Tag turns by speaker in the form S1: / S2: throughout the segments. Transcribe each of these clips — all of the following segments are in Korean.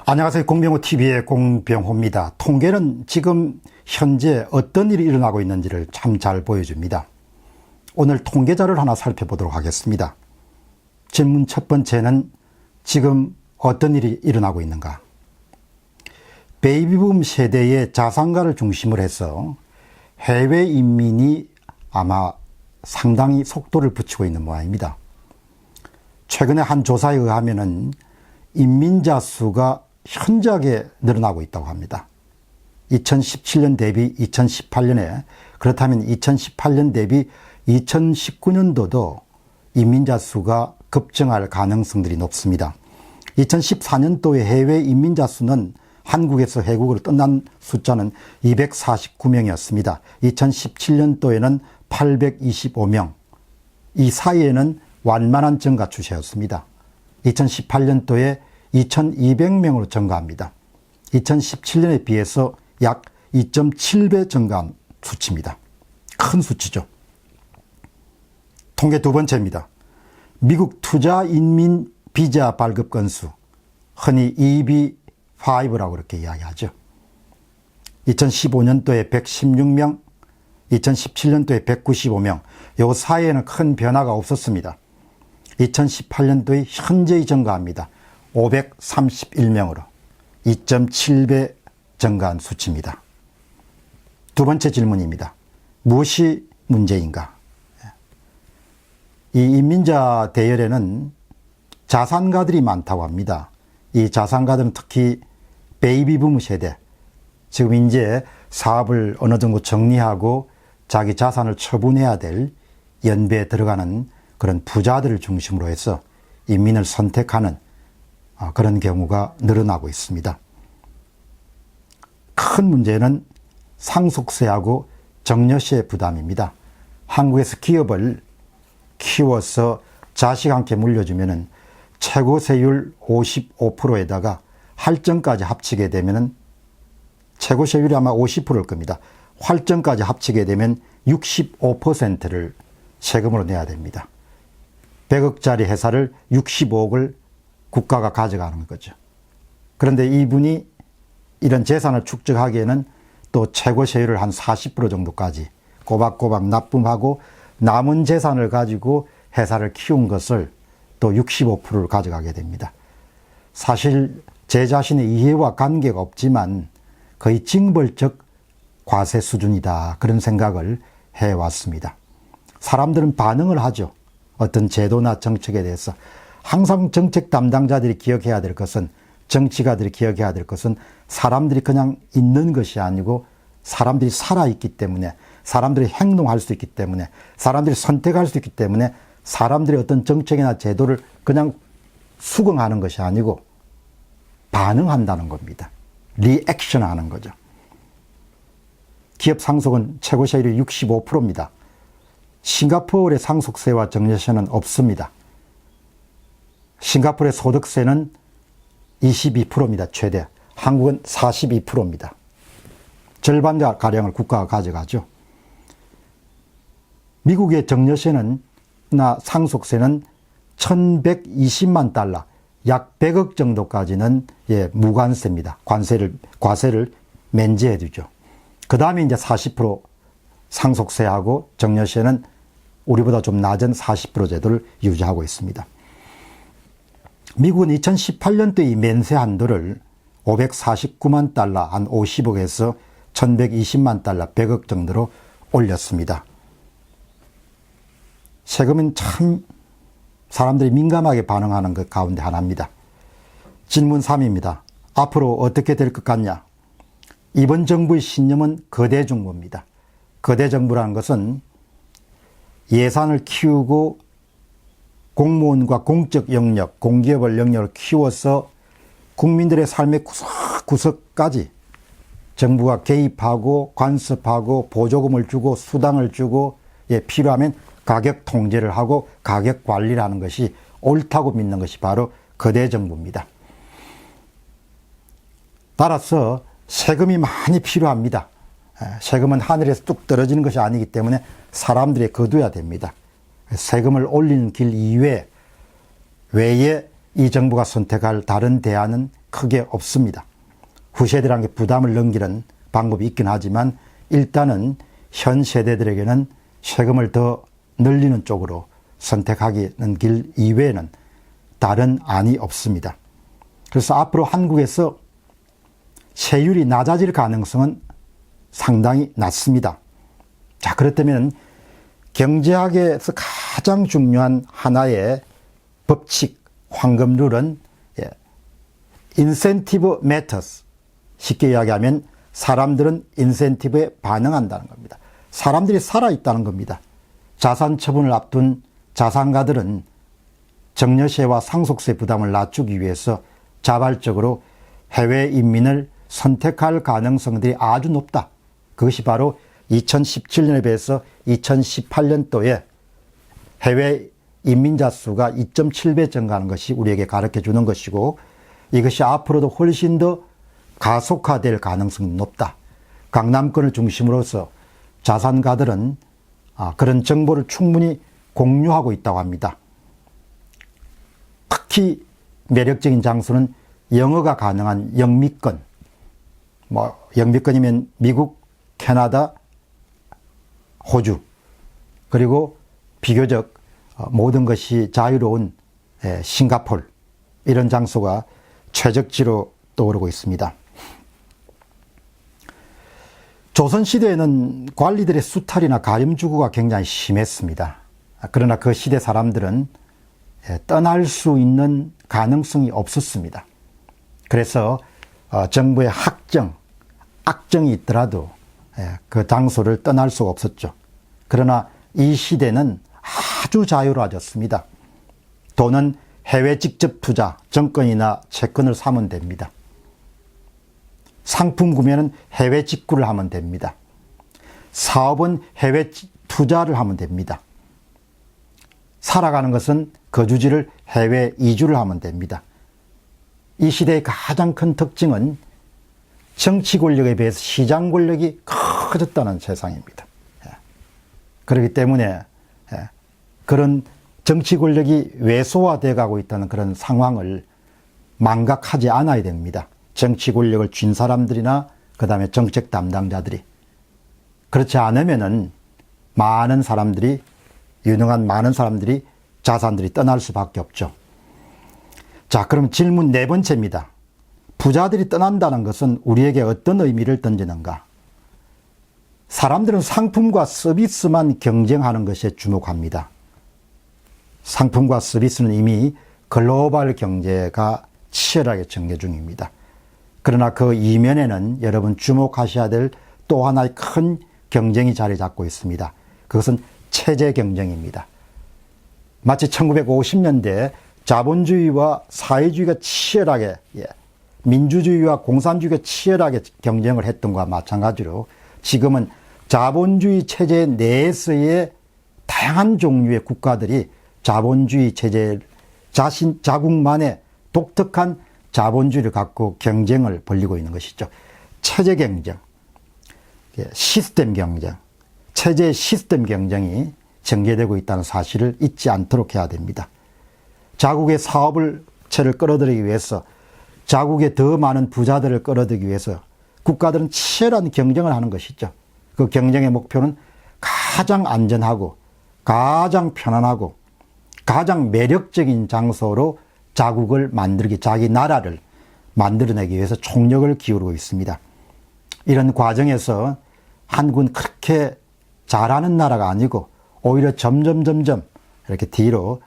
S1: 안녕하세요. 공병호TV의 공병호입니다. 통계는 지금 현재 어떤 일이 일어나고 있는지를 참 잘 보여줍니다. 오늘 통계자를 하나 살펴보도록 하겠습니다. 질문 첫 번째는 지금 어떤 일이 일어나고 있는가? 베이비붐 세대의 자산가를 중심으로 해서 해외 인민이 아마 상당히 속도를 붙이고 있는 모양입니다. 최근에 한 조사에 의하면은 인민자 수가 현저하게 늘어나고 있다고 합니다. 2017년 대비 2018년에, 그렇다면 2018년 대비 2019년도도 인민자 수가 급증할 가능성들이 높습니다. 2014년도의 해외 인민자 수는 한국에서 해국으로 떠난 숫자는 249명이었습니다. 2017년도에는 825명. 이 사이에는 완만한 증가 추세였습니다. 2018년도에 2200명으로 증가합니다. 2017년에 비해서 약 2.7배 증가한 수치입니다. 큰 수치죠. 통계 두 번째입니다. 미국 투자 인민 비자 발급 건수, 흔히 EB5라고 그렇게 이야기하죠. 2015년도에 116명, 2017년도에 195명, 요 사이에는 큰 변화가 없었습니다. 2018년도에 현저히 증가합니다. 531명으로 2.7배 증가한 수치입니다. 두 번째 질문입니다. 무엇이 문제인가? 이 인민자 대열에는 자산가들이 많다고 합니다. 이 자산가들은 특히 베이비붐 세대, 지금 이제 사업을 어느 정도 정리하고 자기 자산을 처분해야 될 연배에 들어가는 그런 부자들을 중심으로 해서 인민을 선택하는 그런 경우가 늘어나고 있습니다. 큰 문제는 상속세하고 정려세 부담입니다. 한국에서 기업을 키워서 자식한테 물려주면은 최고 세율 55%에다가 할증까지 합치게 되면은 최고 세율이 아마 50%일 겁니다. 할증까지 합치게 되면 65%를 세금으로 내야 됩니다. 100억짜리 회사를 65억을 국가가 가져가는 거죠. 그런데 이분이 이런 재산을 축적하기에는 또 최고 세율을 한 40% 정도까지 꼬박꼬박 납품하고 남은 재산을 가지고 회사를 키운 것을 또 65%를 가져가게 됩니다. 사실 제 자신의 이해와 관계가 없지만 거의 징벌적 과세 수준이다, 그런 생각을 해왔습니다. 사람들은 반응을 하죠. 어떤 제도나 정책에 대해서. 항상 정책 담당자들이 기억해야 될 것은, 정치가들이 기억해야 될 것은 사람들이 그냥 있는 것이 아니고 사람들이 살아있기 때문에, 사람들이 행동할 수 있기 때문에, 사람들이 선택할 수 있기 때문에 사람들이 어떤 정책이나 제도를 그냥 수긍하는 것이 아니고 반응한다는 겁니다. 리액션 하는 거죠. 기업 상속은 최고 세율이 65%입니다. 싱가포르의 상속세와 정려세는 없습니다. 싱가포르의 소득세는 22%입니다. 최대. 한국은 42%입니다. 절반가량을 국가가 가져가죠. 미국의 정려세는 나 상속세는 1120만 달러, 약 100억 정도까지는 무관세입니다. 과세를 면제해 주죠. 그 다음에 이제 40% 상속세하고 정려세는 우리보다 좀 낮은 40% 제도를 유지하고 있습니다. 미국은 2018년도 이 면세 한도를 549만 달러, 한 50억에서 1120만 달러, 100억 정도로 올렸습니다. 세금은 참 사람들이 민감하게 반응하는 것 가운데 하나입니다. 질문 3입니다. 앞으로 어떻게 될 것 같냐? 이번 정부의 신념은 거대 정부입니다. 거대 정부라는 것은 예산을 키우고 공무원과 공적 영역, 공기업을 영역을 키워서 국민들의 삶의 구석구석까지 정부가 개입하고 간섭하고 보조금을 주고 수당을 주고 필요하면 가격 통제를 하고 가격 관리를 하는 것이 옳다고 믿는 것이 바로 거대 정부입니다. 따라서 세금이 많이 필요합니다. 세금은 하늘에서 뚝 떨어지는 것이 아니기 때문에 사람들이 거둬야 됩니다. 세금을 올리는 길 외에 이 정부가 선택할 다른 대안은 크게 없습니다. 후세대들에게 부담을 넘기는 방법이 있긴 하지만 일단은 현 세대들에게는 세금을 더 늘리는 쪽으로 선택하기는 길 이외에는 다른 안이 없습니다. 그래서 앞으로 한국에서 세율이 낮아질 가능성은 상당히 낮습니다. 자, 그렇다면 경제학에서 가장 중요한 하나의 법칙, 황금룰은 인센티브 메터스, 쉽게 이야기하면 사람들은 인센티브에 반응한다는 겁니다. 사람들이 살아있다는 겁니다. 자산 처분을 앞둔 자산가들은 증여세와 상속세 부담을 낮추기 위해서 자발적으로 해외 인민을 선택할 가능성들이 아주 높다. 그것이 바로 2017년에 비해서 2018년도에 해외 인민자 수가 2.7배 증가하는 것이 우리에게 가르쳐 주는 것이고, 이것이 앞으로도 훨씬 더 가속화될 가능성이 높다. 강남권을 중심으로서 자산가들은 그런 정보를 충분히 공유하고 있다고 합니다. 특히 매력적인 장소는 영어가 가능한 영미권, 영미권이면 미국, 캐나다, 호주, 그리고 비교적 모든 것이 자유로운 싱가폴, 이런 장소가 최적지로 떠오르고 있습니다. 조선시대에는 관리들의 수탈이나 가림주구가 굉장히 심했습니다. 그러나 그 시대 사람들은 떠날 수 있는 가능성이 없었습니다. 그래서 정부의 학정, 악정이 있더라도 그 장소를 떠날 수가 없었죠. 그러나 이 시대는 아주 자유로워졌습니다. 돈은 해외 직접 투자, 정권이나 채권을 사면 됩니다. 상품 구매는 해외 직구를 하면 됩니다. 사업은 해외 투자를 하면 됩니다. 살아가는 것은 거주지를 해외 이주를 하면 됩니다. 이 시대의 가장 큰 특징은 정치 권력에 비해서 시장 권력이 커졌다는 세상입니다. 그렇기 때문에 그런 정치 권력이 왜소화되어 가고 있다는 그런 상황을 망각하지 않아야 됩니다. 정치 권력을 쥔 사람들이나 그 다음에 정책 담당자들이. 그렇지 않으면은 많은 사람들이, 유능한 많은 사람들이, 자산들이 떠날 수밖에 없죠. 자, 그럼 질문 네 번째입니다. 부자들이 떠난다는 것은 우리에게 어떤 의미를 던지는가? 사람들은 상품과 서비스만 경쟁하는 것에 주목합니다. 상품과 서비스는 이미 글로벌 경제가 치열하게 전개 중입니다. 그러나 그 이면에는 여러분 주목하셔야 될 또 하나의 큰 경쟁이 자리 잡고 있습니다. 그것은 체제 경쟁입니다. 마치 1950년대 자본주의와 사회주의가 치열하게, 민주주의와 공산주의가 치열하게 경쟁을 했던 것과 마찬가지로 지금은 자본주의 체제 내에서의 다양한 종류의 국가들이 자본주의 체제, 자국만의 독특한 자본주의를 갖고 경쟁을 벌이고 있는 것이죠. 체제 경쟁, 시스템 경쟁, 체제의 시스템 경쟁이 전개되고 있다는 사실을 잊지 않도록 해야 됩니다. 자국의 사업체를 끌어들이기 위해서, 자국의 더 많은 부자들을 끌어들이기 위해서 국가들은 치열한 경쟁을 하는 것이죠. 그 경쟁의 목표는 가장 안전하고 가장 편안하고 가장 매력적인 장소로 자국을 만들기, 자기 나라를 만들어내기 위해서 총력을 기울이고 있습니다. 이런 과정에서 한국은 그렇게 잘하는 나라가 아니고 오히려 점점 이렇게 뒤로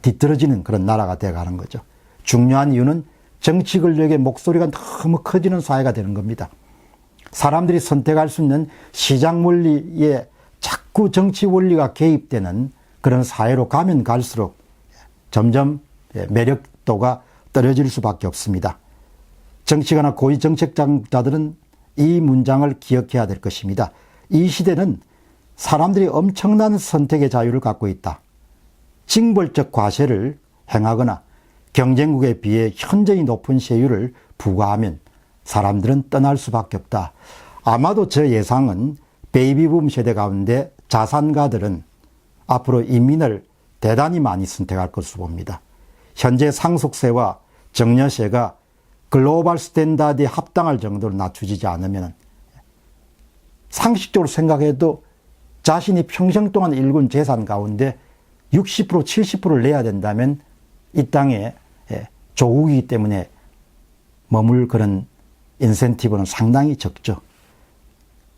S1: 뒤떨어지는 그런 나라가 되어가는 거죠. 중요한 이유는 정치 권력의 목소리가 너무 커지는 사회가 되는 겁니다. 사람들이 선택할 수 있는 시장 원리에 자꾸 정치 원리가 개입되는 그런 사회로 가면 갈수록 점점 매력도가 떨어질 수밖에 없습니다. 정치가나 고위 정책자들은 이 문장을 기억해야 될 것입니다. 이 시대는 사람들이 엄청난 선택의 자유를 갖고 있다. 징벌적 과세를 행하거나 경쟁국에 비해 현저히 높은 세율을 부과하면 사람들은 떠날 수밖에 없다. 아마도 저 예상은 베이비붐 세대 가운데 자산가들은 앞으로 이민을 대단히 많이 선택할 것으로 봅니다. 현재 상속세와 증여세가 글로벌 스탠다드에 합당할 정도로 낮춰지지 않으면 상식적으로 생각해도 자신이 평생 동안 일군 재산 가운데 60% 70%를 내야 된다면 이 땅에 조국이기 때문에 머물 그런 인센티브는 상당히 적죠.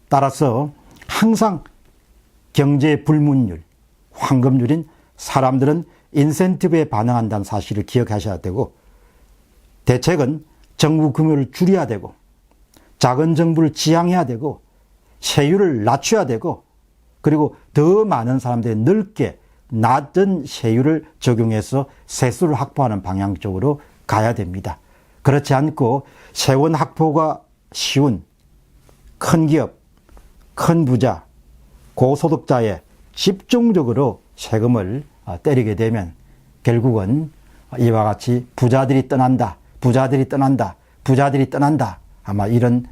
S1: 따라서 항상 경제 불문율, 황금률인 사람들은 인센티브에 반응한다는 사실을 기억하셔야 되고, 대책은 정부 규모를 줄여야 되고, 작은 정부를 지향해야 되고, 세율을 낮춰야 되고, 그리고 더 많은 사람들이 넓게 낮은 세율을 적용해서 세수를 확보하는 방향 쪽으로 가야 됩니다. 그렇지 않고 세원 확보가 쉬운 큰 기업, 큰 부자, 고소득자에 집중적으로 세금을 때리게 되면 결국은 이와 같이 부자들이 떠난다, 부자들이 떠난다, 부자들이 떠난다, 아마 이런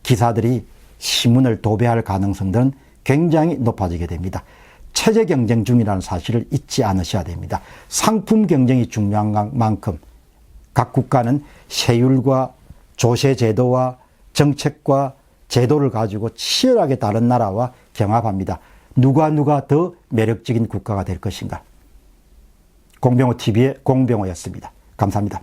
S1: 기사들이 신문을 도배할 가능성들은 굉장히 높아지게 됩니다. 체제 경쟁 중이라는 사실을 잊지 않으셔야 됩니다. 상품 경쟁이 중요한 만큼 각 국가는 세율과 조세 제도와 정책과 제도를 가지고 치열하게 다른 나라와 경합합니다. 누가 더 매력적인 국가가 될 것인가. 공병호 TV의 공병호였습니다. 감사합니다.